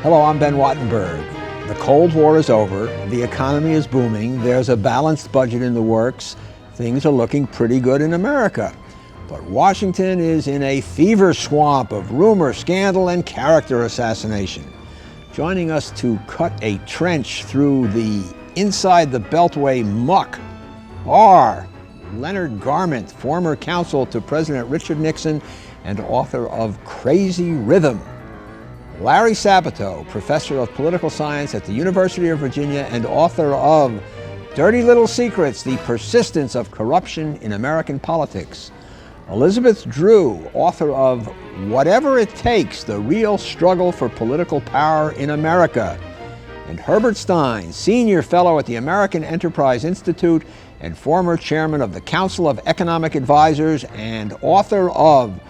Hello, I'm Ben Wattenberg. The Cold War is over, the economy is booming, there's a balanced budget in the works, things are looking pretty good in America. But Washington is in a fever swamp of rumor, scandal, and character assassination. Joining us to cut a trench through the inside the Beltway muck are Leonard Garment, former counsel to President Richard Nixon and author of Crazy Rhythm. Larry Sabato, professor of political science at the University of Virginia and author of Dirty Little Secrets, The Persistence of Corruption in American Politics. Elizabeth Drew, author of Whatever It Takes, The Real Struggle for Political Power in America. And Herbert Stein, senior fellow at the American Enterprise Institute and former chairman of the Council of Economic Advisors and author of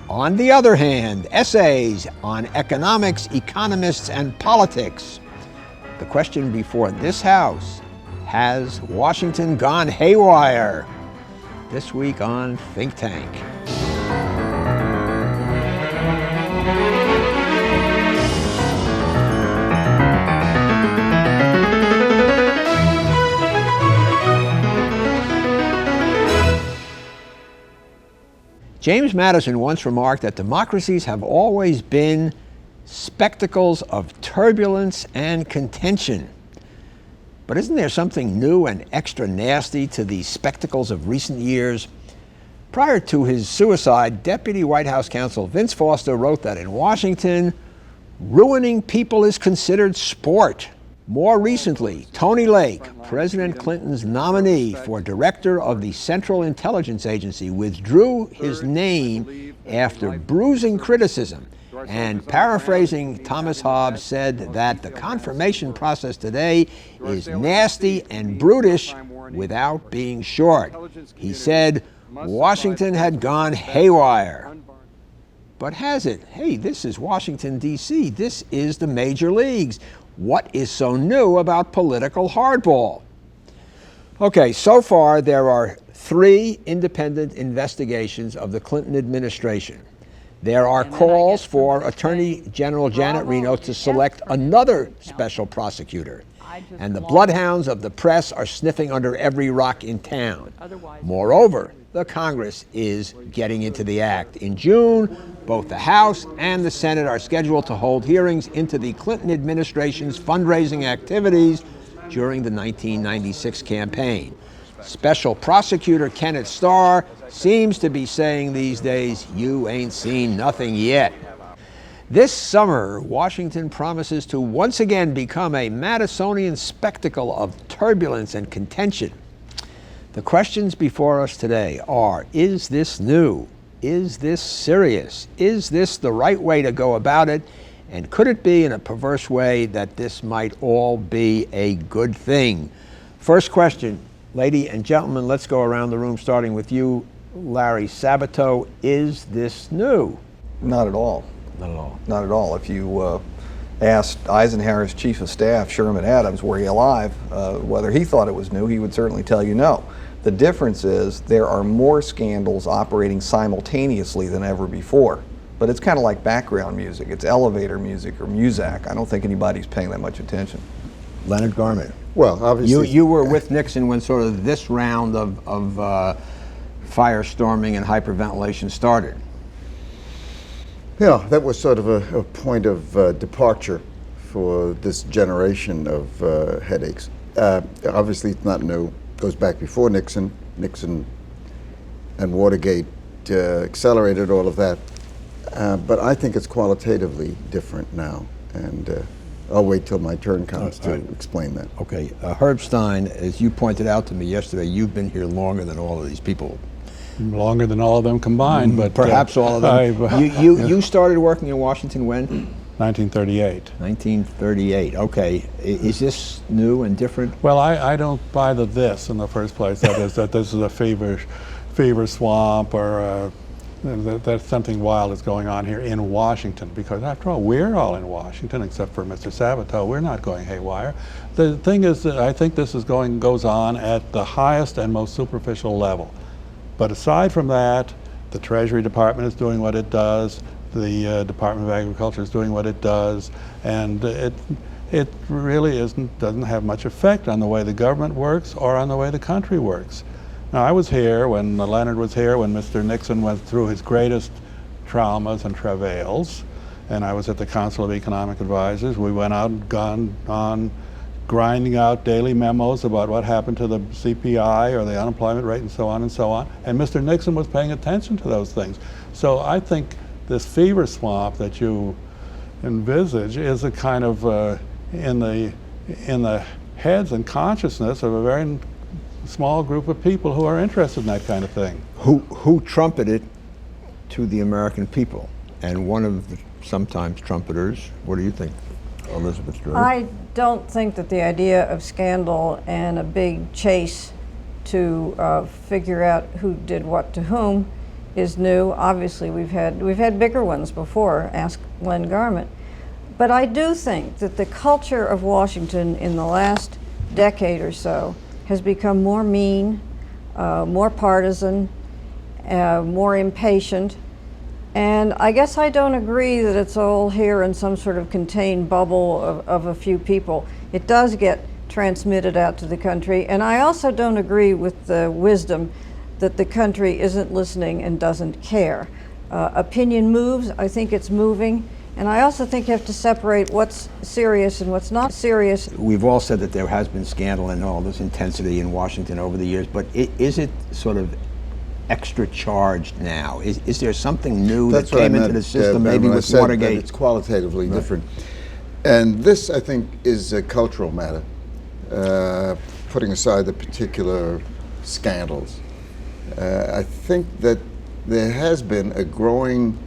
On the Other Hand, Essays on Economics, Economists, and Politics. The question before this House, has Washington gone haywire? This week on Think Tank. James Madison once remarked that democracies have always been spectacles of turbulence and contention. But isn't there something new and extra nasty to the spectacles of recent years? Prior to his suicide, Deputy White House Counsel Vince Foster wrote that in Washington, ruining people is considered sport. More recently, Tony Lake, President Clinton's nominee for director of the Central Intelligence Agency, withdrew his name after bruising criticism and, paraphrasing Thomas Hobbes, said that the confirmation process today is nasty and brutish without being short. He said Washington had gone haywire. But has it? Hey, this is Washington, D.C. This is the major leagues. What is so new about political hardball? Okay, so far there are 3 independent investigations of the Clinton administration. There are calls for Attorney General Janet Reno to select another special prosecutor. And the bloodhounds of the press are sniffing under every rock in town. Moreover, the Congress is getting into the act. In June, both the House and the Senate are scheduled to hold hearings into the Clinton administration's fundraising activities during the 1996 campaign. Special Prosecutor Kenneth Starr seems to be saying these days, "You ain't seen nothing yet." This summer, Washington promises to once again become a Madisonian spectacle of turbulence and contention. The questions before us today are, is this new? Is this serious? Is this the right way to go about it? And could it be, in a perverse way, that this might all be a good thing? First question, lady and gentlemen, let's go around the room, starting with you, Larry Sabato. Is this new? Not at all. Not at all. Not at all. If you asked Eisenhower's chief of staff, Sherman Adams, were he alive, whether he thought it was new, he would certainly tell you no. The difference is there are more scandals operating simultaneously than ever before. But it's kind of like background music. It's elevator music or muzak. I don't think anybody's paying that much attention. Leonard Garment. Well, obviously, You were with Nixon when sort of this round of firestorming and hyperventilation started. yeah, that was sort of a point of departure for this generation of headaches. Obviously, it's not new. It goes back before Nixon. Nixon and Watergate accelerated all of that. But I think it's qualitatively different now. And I'll wait till my turn comes to explain that. Okay, Herb Stein, as you pointed out to me yesterday, you've been here longer than all of these people. Longer than all of them combined, but perhaps all of them. You started working in Washington when? 1938. 1938. Okay, is this new and different? Well, I don't buy this in the first place. That is that this is a fever swamp or that something wild is going on here in Washington. Because after all, we're all in Washington except for Mr. Sabato. We're not going haywire. The thing is that I think this is goes on at the highest and most superficial level. But aside from that, the Treasury Department is doing what it does. the Department of Agriculture is doing what it does, and it really doesn't have much effect on the way the government works or on the way the country works. Now, I was here when Leonard was here when Mr. Nixon went through his greatest traumas and travails, and I was at the Council of Economic Advisors. We went out and gone on grinding out daily memos about what happened to the CPI or the unemployment rate and so on and so on. And Mr. Nixon was paying attention to those things. So I think this fever swamp that you envisage is a kind of in the heads and consciousness of a very small group of people who are interested in that kind of thing. Who trumpeted to the American people? And one of the sometimes trumpeters, what do you think, Elizabeth Drew? I don't think that the idea of scandal and a big chase to figure out who did what to whom is new. Obviously, we've had bigger ones before. Ask Len Garment. But I do think that the culture of Washington in the last decade or so has become more mean, more partisan, more impatient. And I guess I don't agree that it's all here in some sort of contained bubble of a few people. It does get transmitted out to the country. And I also don't agree with the wisdom that the country isn't listening and doesn't care. Opinion moves. I think it's moving. And I also think you have to separate what's serious and what's not serious. We've all said that there has been scandal and all this intensity in Washington over the years, but is it sort of extra charged now? Is there something new that came into the system, maybe with Watergate? It's qualitatively different. And this, I think, is a cultural matter, putting aside the particular scandals. I think that there has been a growing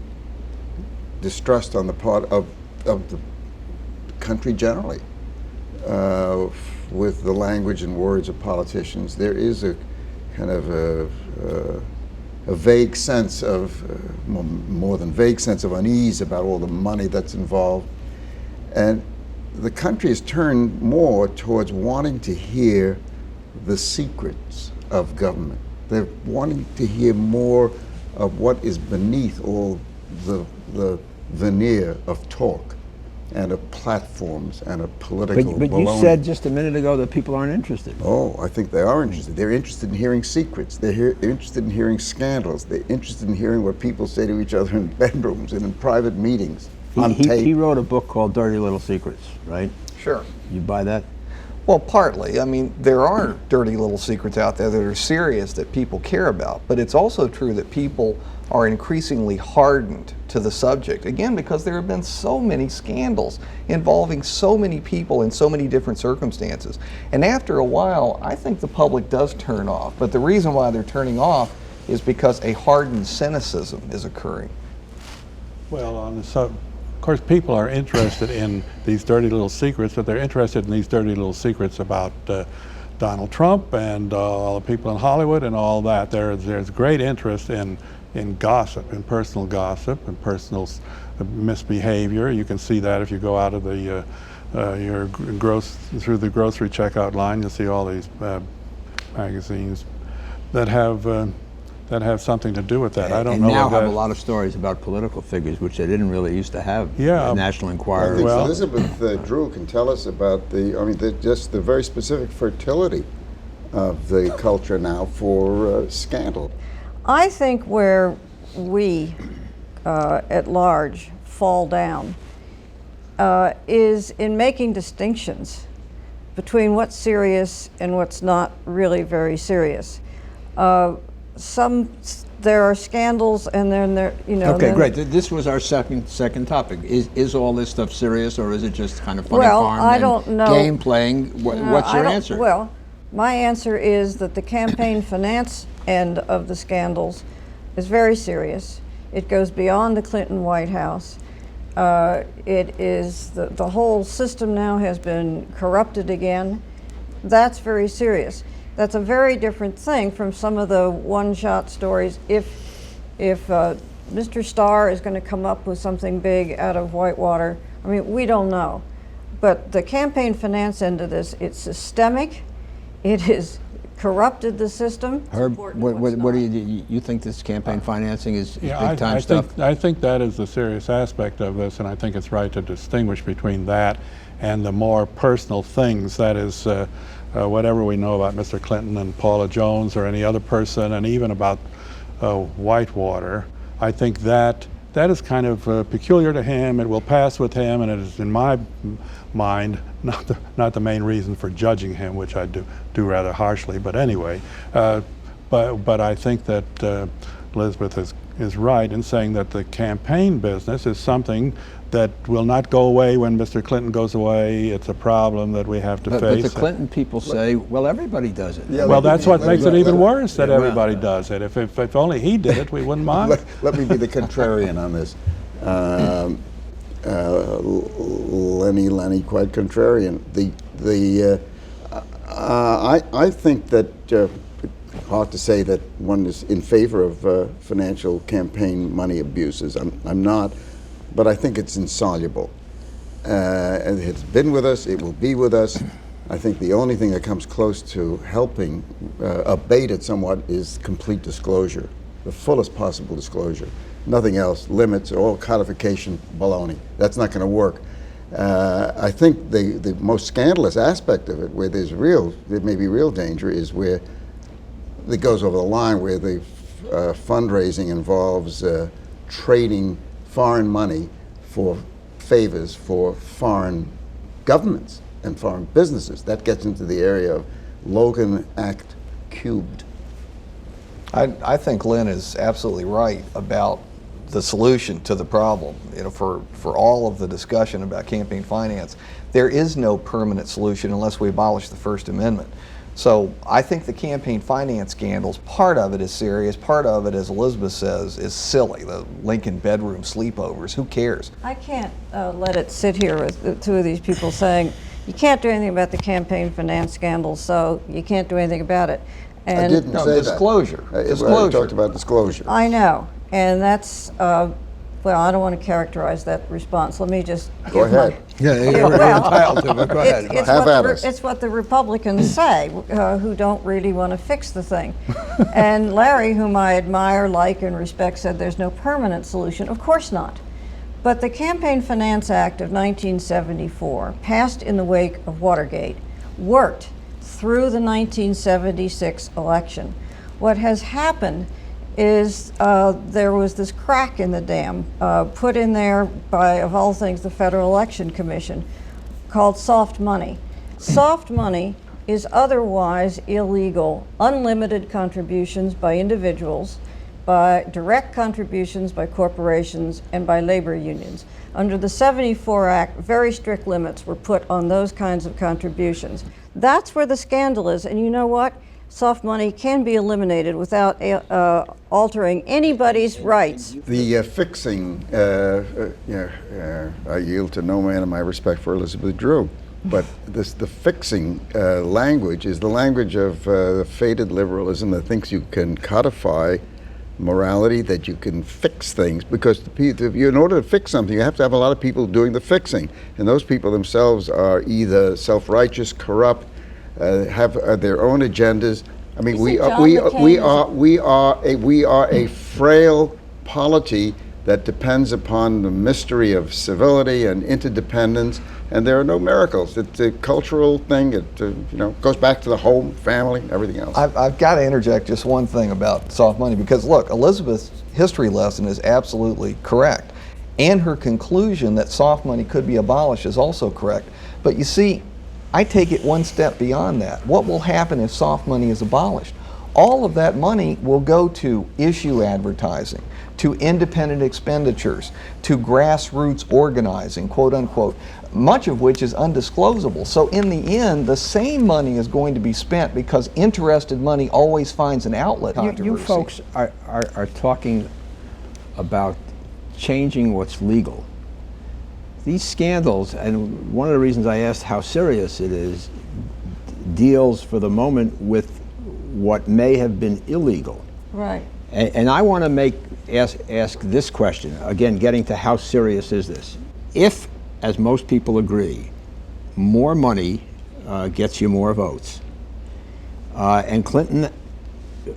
distrust on the part of the country generally with the language and words of politicians. There is a kind of a vague sense of, more than vague sense of unease about all the money that's involved. And the country has turned more towards wanting to hear the secrets of government. They're wanting to hear more of what is beneath all the veneer of talk and of platforms and of political But you said just a minute ago that people aren't interested. Oh, I think they are interested. They're interested in hearing secrets. They're interested in hearing scandals. They're interested in hearing what people say to each other in bedrooms and in private meetings on tape. He wrote a book called Dirty Little Secrets, right? Sure. You buy that? Well, partly. I mean, there are dirty little secrets out there that are serious that people care about, but it's also true that people are increasingly hardened to the subject, again, because there have been so many scandals involving so many people in so many different circumstances. And after a while, I think the public does turn off, but the reason why they're turning off is because a hardened cynicism is occurring. Well, of course, people are interested in these dirty little secrets, but they're interested in these dirty little secrets about Donald Trump and all the people in Hollywood and all that. There's great interest in gossip, in personal gossip, and personal misbehavior. You can see that if you go out of the through the grocery checkout line. You'll see all these magazines that have something to do with that. I don't know. And now have a lot of stories about political figures, which they didn't really used to have. Yeah, National Enquirer. I think Elizabeth Drew can tell us about just the very specific fertility of the culture now for scandal. I think where we, at large, fall down is in making distinctions between what's serious and what's not really very serious. There are scandals, and then there, Okay, great. This was our second topic. Is all this stuff serious, or is it just kind of funny farm I don't know. Game playing? What's your answer? Well, my answer is that the campaign finance end of the scandals is very serious. It goes beyond the Clinton White House. It is the whole system now has been corrupted again. That's very serious. That's a very different thing from some of the one-shot stories. If Mr. Starr is going to come up with something big out of Whitewater, I mean, we don't know. But the campaign finance end of this, it's systemic. It is corrupted the system. Herb, what do you think this campaign financing is big time stuff? I think that is the serious aspect of this, and I think it's right to distinguish between that and the more personal things. That is, whatever we know about Mr. Clinton and Paula Jones or any other person, and even about Whitewater, I think that is kind of peculiar to him. It will pass with him, and it is, in my mind, not the main reason for judging him, which I do rather harshly. But anyway, but I think that Elizabeth is right in saying that the campaign business is something that will not go away when Mr. Clinton goes away. It's a problem that we have to face. But the Clinton people say, well, everybody does it. Yeah, Well, that's what makes it even worse, that Yeah, well, everybody does it. If only he did it, we wouldn't mind. Let me be the contrarian on this. Lenny, quite contrarian. I think that hard to say that one is in favor of financial campaign money abuses. I'm not, but I think it's insoluble. And it's been with us. It will be with us. I think the only thing that comes close to helping abate it somewhat is complete disclosure, the fullest possible disclosure. Nothing else, limits, all codification, baloney. That's not going to work. I think the most scandalous aspect of it, where there may be real danger, is where it goes over the line, where the fundraising involves trading foreign money for favors for foreign governments and foreign businesses. That gets into the area of Logan Act cubed. I think Lynn is absolutely right about the solution to the problem. For all of the discussion about campaign finance, there is no permanent solution unless we abolish the First Amendment. So I think the campaign finance scandals, part of it is serious, part of it, as Elizabeth says, is silly. The Lincoln bedroom sleepovers, who cares? I can't let it sit here with the two of these people saying, you can't do anything about the campaign finance scandals, so you can't do anything about it. And I didn't say disclosure. that. Disclosure. I talked about disclosure. I know, and that's, well, I don't want to characterize that response. Let me just Go give my- ahead. Yeah, you're entitled to, but go ahead. It's what the Republicans say, who don't really want to fix the thing. And Larry, whom I admire, like, and respect, said there's no permanent solution. Of course not. But the Campaign Finance Act of 1974, passed in the wake of Watergate, worked through the 1976 election. What has happened is there was this crack in the dam put in there by, of all things, the Federal Election Commission, called soft money. Soft money is otherwise illegal, unlimited contributions by individuals, by direct contributions by corporations, and by labor unions. Under the 74 Act, very strict limits were put on those kinds of contributions. That's where the scandal is, and you know what? Soft money can be eliminated without altering anybody's rights. The fixing, I yield to no man in my respect for Elizabeth Drew, but the fixing language is the language of the faded liberalism that thinks you can codify morality, that you can fix things, because in order to fix something, you have to have a lot of people doing the fixing, and those people themselves are either self-righteous, corrupt, have their own agendas. I mean, we are a frail polity that depends upon the mystery of civility and interdependence, and there are no miracles. It's a cultural thing. It goes back to the home, family, everything else. I've got to interject just one thing about soft money, because look, Elizabeth's history lesson is absolutely correct, and her conclusion that soft money could be abolished is also correct. But you see, I take it one step beyond that. What will happen if soft money is abolished? All of that money will go to issue advertising, to independent expenditures, to grassroots organizing, quote unquote, much of which is undisclosable. So in the end, the same money is going to be spent because interested money always finds an outlet. You folks are talking about changing what's legal. These scandals, and one of the reasons I asked how serious it is, deals for the moment with what may have been illegal. Right. And I want to ask this question, again, getting to how serious is this. If, as most people agree, more money gets you more votes, And Clinton,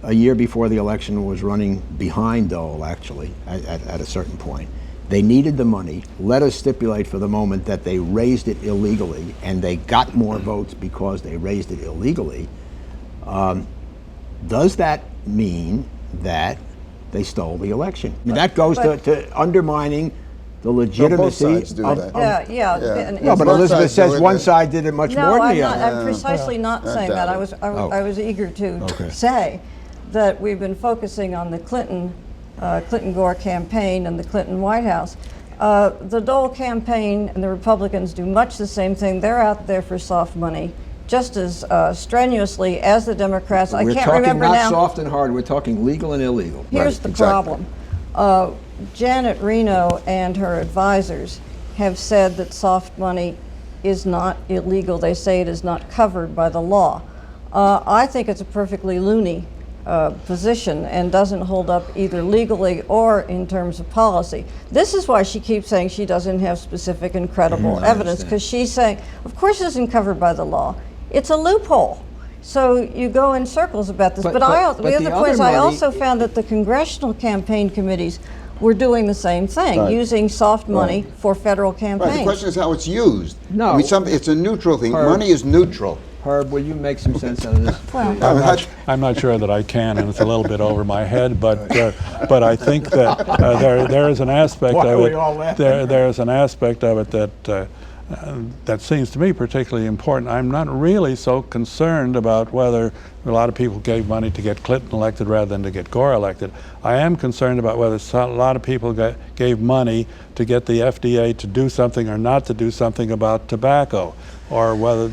a year before the election, was running behind Dole, actually, at a certain point. They needed the money. Let us stipulate for the moment that they raised it illegally, and they got more votes because they raised it illegally. Does that mean that they stole the election? I mean, that goes to undermining the legitimacy. Both sides do that. Yeah. No, but Both Elizabeth sides do says it. one side did it much more than the other. I'm precisely not saying that. I was eager to say that we've been focusing on the Clinton-Gore campaign and the Clinton White House. The Dole campaign and the Republicans do much the same thing. They're out there for soft money just as strenuously as the Democrats. We're talking not soft and hard. We're talking legal and illegal. Here's the problem. Janet Reno and her advisors have said that soft money is not illegal. They say it is not covered by the law. I think it's a perfectly loony position and doesn't hold up either legally or in terms of policy. This is why she keeps saying she doesn't have specific and credible evidence, because she's saying, of course it isn't covered by the law. It's a loophole. So you go in circles about this. But the other point is I also found that the congressional campaign committees were doing the same thing, using soft money for federal campaigns. Right. The question is how it's used. No. I mean, it's a neutral thing. Herb. Money is neutral. Herb, will you make some sense out of this? Well, I'm not sure that I can, and it's a little bit over my head. But I think that there is an aspect Why of are it. we all laughing? There is an aspect of it that seems to me particularly important. I'm not really so concerned about whether a lot of people gave money to get Clinton elected rather than to get Gore elected. I am concerned about whether a lot of people gave money to get the FDA to do something or not to do something about tobacco, or whether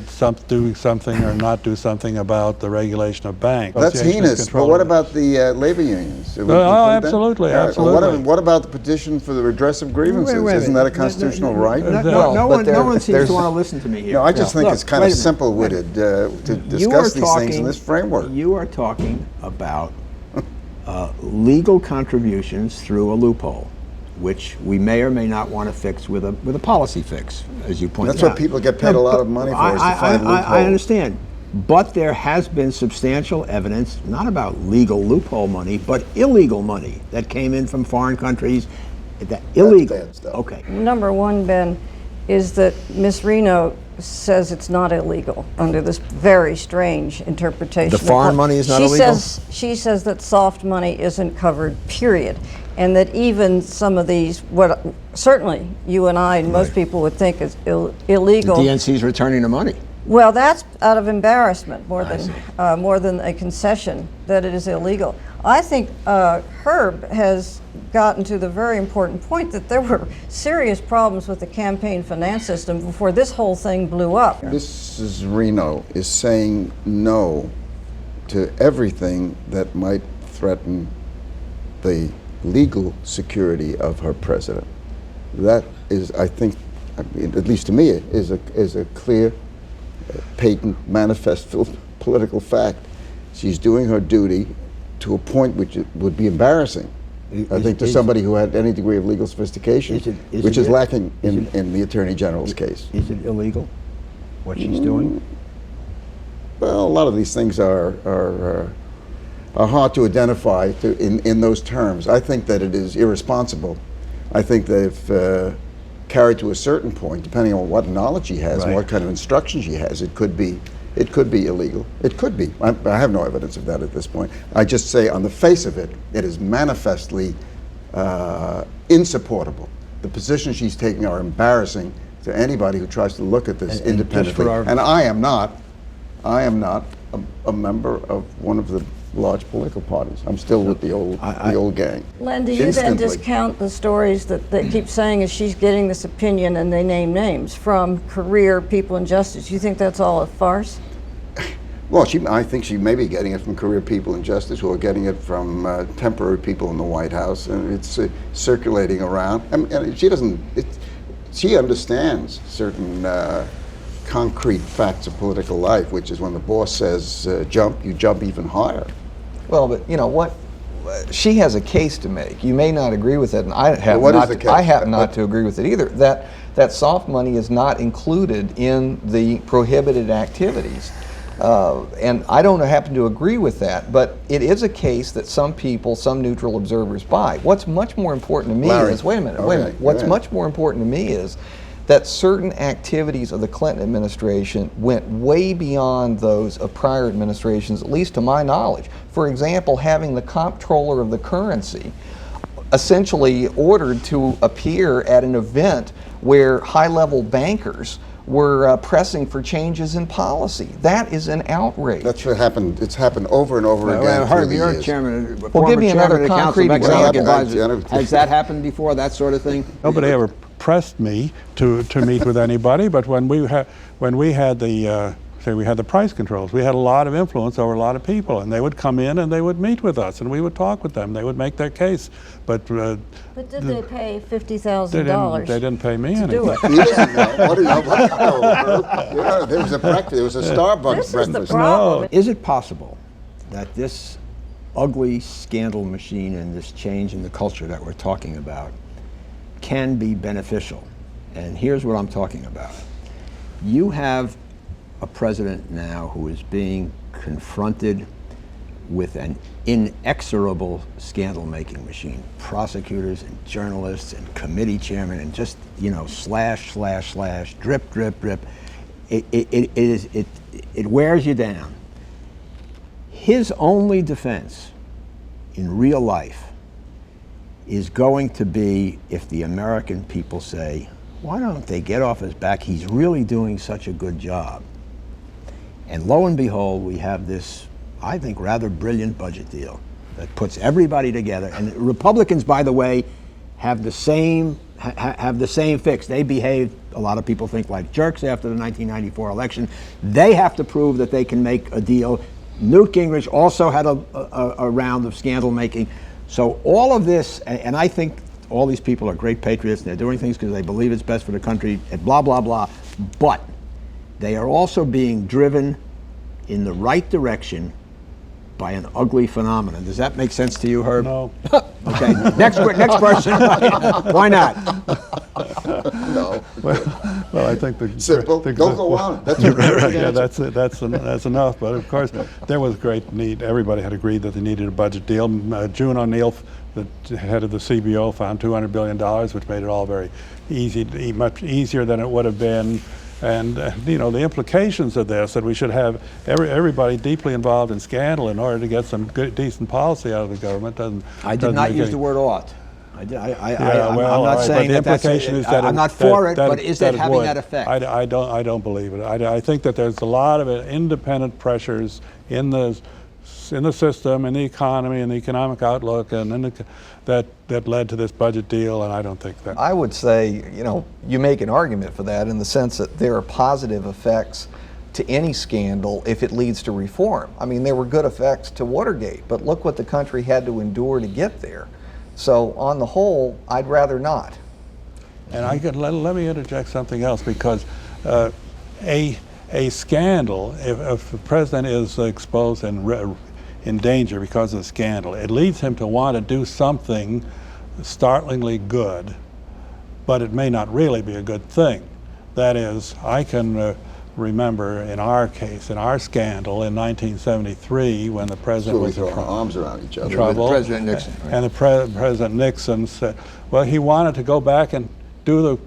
do something or not do something about the regulation of banks. That's heinous. But what about the labor unions? Absolutely. What about the petition for the redress of grievances? Isn't that a constitutional right? No one seems to want to listen to me here. No, I just think it's kind of simple-witted to discuss these things in this framework. You are talking about legal contributions through a loophole, which we may or may not want to fix with a policy fix, as you pointed out. That's what people get paid a lot of money for, is to find loopholes. I understand. But there has been substantial evidence, not about legal loophole money, but illegal money that came in from foreign countries. Illegal. That's bad stuff. Okay. number one, Ben, is that Ms. Reno says it's not illegal under this very strange interpretation. The foreign money is not illegal? She says that soft money isn't covered, period. And that even some of these, what certainly you and I and most people would think is illegal. The DNC's returning the money. Well, that's out of embarrassment more than a concession that it is illegal. I think Herb has gotten to the very important point that there were serious problems with the campaign finance system before this whole thing blew up. Mrs. Reno is saying no to everything that might threaten the legal security of her president. That is, I think, at least to me, is a clear, patent, manifest political fact. She's doing her duty to a point which would be embarrassing, I think, to somebody who had any degree of legal sophistication, which is lacking in the Attorney General's case. Is it illegal, what she's doing? Well, a lot of these things are hard to identify in those terms. I think that it is irresponsible. I think that if carried to a certain point, depending on what knowledge she has and what kind of instruction she has, it could be illegal. It could be. I have no evidence of that at this point. I just say on the face of it, it is manifestly insupportable. The positions she's taking are embarrassing to anybody who tries to look at this independently. And I am not a member of one of the large political parties. I'm still with the old gang. Len, do you then discount the stories that they keep saying is she's getting this opinion and they name names from career people in justice? You think that's all a farce? Well, I think she may be getting it from career people in justice who are getting it from temporary people in the White House, and it's circulating around. And she understands certain concrete facts of political life, which is when the boss says jump, you jump even higher. Well, but you know what? She has a case to make. You may not agree with it, and I happen not to agree with it either. That soft money is not included in the prohibited activities. And I don't happen to agree with that, but it is a case that some people, some neutral observers buy. What's much more important to me Larry. is, wait a minute. What's Go ahead. much more important to me is that certain activities of the Clinton administration went way beyond those of prior administrations, at least to my knowledge. For example, having the comptroller of the currency essentially ordered to appear at an event where high-level bankers were pressing for changes in policy. That is an outrage. That's what happened. It's happened over and over again. Herb, through the you're years. chairman. Well, give me another of the Council concrete of Economic example. Advisors. Has that happened before? That sort of thing? Nobody ever pressed me to meet with anybody, but when we had the we had the price controls, we had a lot of influence over a lot of people, and they would come in and they would meet with us, and we would talk with them. They would make their case, but But did they pay they $50,000? didn't pay me to anything. do it. You didn't know. What do you know? There was a breakfast. There was a Starbucks This is the breakfast. problem. Is it possible that this ugly scandal machine and this change in the culture that we're talking about can be beneficial? And here's what I'm talking about. You have a president now who is being confronted with an inexorable scandal-making machine. Prosecutors and journalists and committee chairmen and just, slash, drip, drip, drip. It wears you down. His only defense in real life is going to be if the American people say, why don't they get off his back? He's really doing such a good job. And lo and behold, we have this, I think, rather brilliant budget deal that puts everybody together. And Republicans, by the way, have the same fix. They behaved, a lot of people think, like jerks after the 1994 election. They have to prove that they can make a deal. Newt Gingrich also had a round of scandal making. So all of this, and I think all these people are great patriots, and they're doing things because they believe it's best for the country, and blah, blah, blah. But they are also being driven in the right direction by an ugly phenomenon. Does that make sense to you, Herb? No. Okay, next person. Why not? No. Well, I think the Simple. Don't go on. That's a Right, great yeah, answer. that's enough. But of course, there was great need. Everybody had agreed that they needed a budget deal. June O'Neill, the head of the CBO, found $200 billion, which made it all very easy, much easier than it would have been. And the implications of this, that we should have everybody deeply involved in scandal in order to get some good, decent policy out of the government. I did not use the word ought. I'm well, not saying but the that's implication is that I'm not for it, but is it having that effect? I don't believe it. I think that there's a lot of independent pressures in the system, in the economy, in the economic outlook, and that led to this budget deal, and I don't think that. I would say, you make an argument for that in the sense that there are positive effects to any scandal if it leads to reform. I mean, there were good effects to Watergate, but look what the country had to endure to get there. So on the whole, I'd rather not. And let me interject something else, because a scandal, if the president is exposed and in danger because of the scandal, it leads him to want to do something startlingly good, but it may not really be a good thing. That is, I can remember in our case, in our scandal in 1973, when the president was in arms around each other. trouble, President Nixon, right. and President Nixon said, well, he wanted to go back and do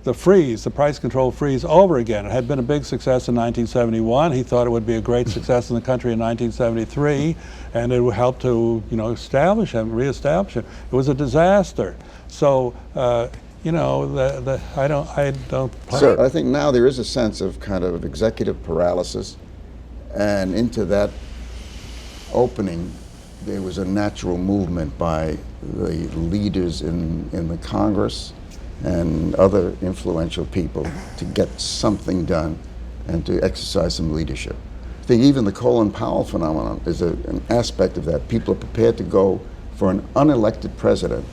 the freeze, the price control freeze, over again. It had been a big success in 1971. He thought it would be a great success in the country in 1973, and it would help to, reestablish him. It was a disaster. So, I don't. Sir, I think now there is a sense of kind of executive paralysis, and into that opening, there was a natural movement by the leaders in the Congress and other influential people to get something done and to exercise some leadership. I think even the Colin Powell phenomenon is an aspect of that. People are prepared to go for an unelected president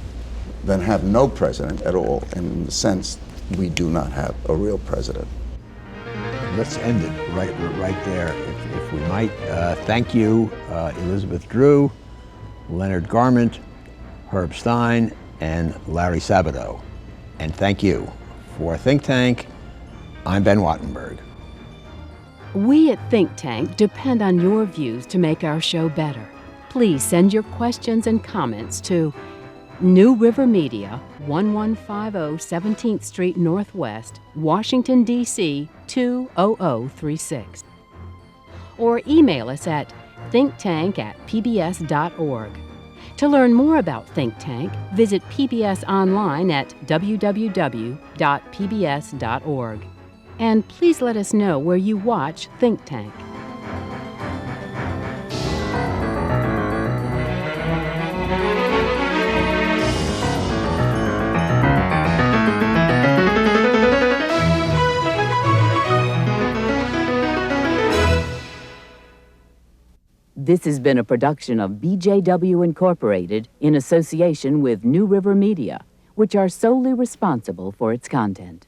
than have no president at all, in the sense we do not have a real president. Let's end it right there, if we might. Thank you, Elizabeth Drew, Leonard Garment, Herb Stein, and Larry Sabato. And thank you. For Think Tank, I'm Ben Wattenberg. We at Think Tank depend on your views to make our show better. Please send your questions and comments to New River Media, 1150 17th Street Northwest, Washington, D.C. 20036. Or email us at thinktank@pbs.org. To learn more about Think Tank, visit PBS online at www.pbs.org. And please let us know where you watch Think Tank. This has been a production of BJW Incorporated in association with New River Media, which are solely responsible for its content.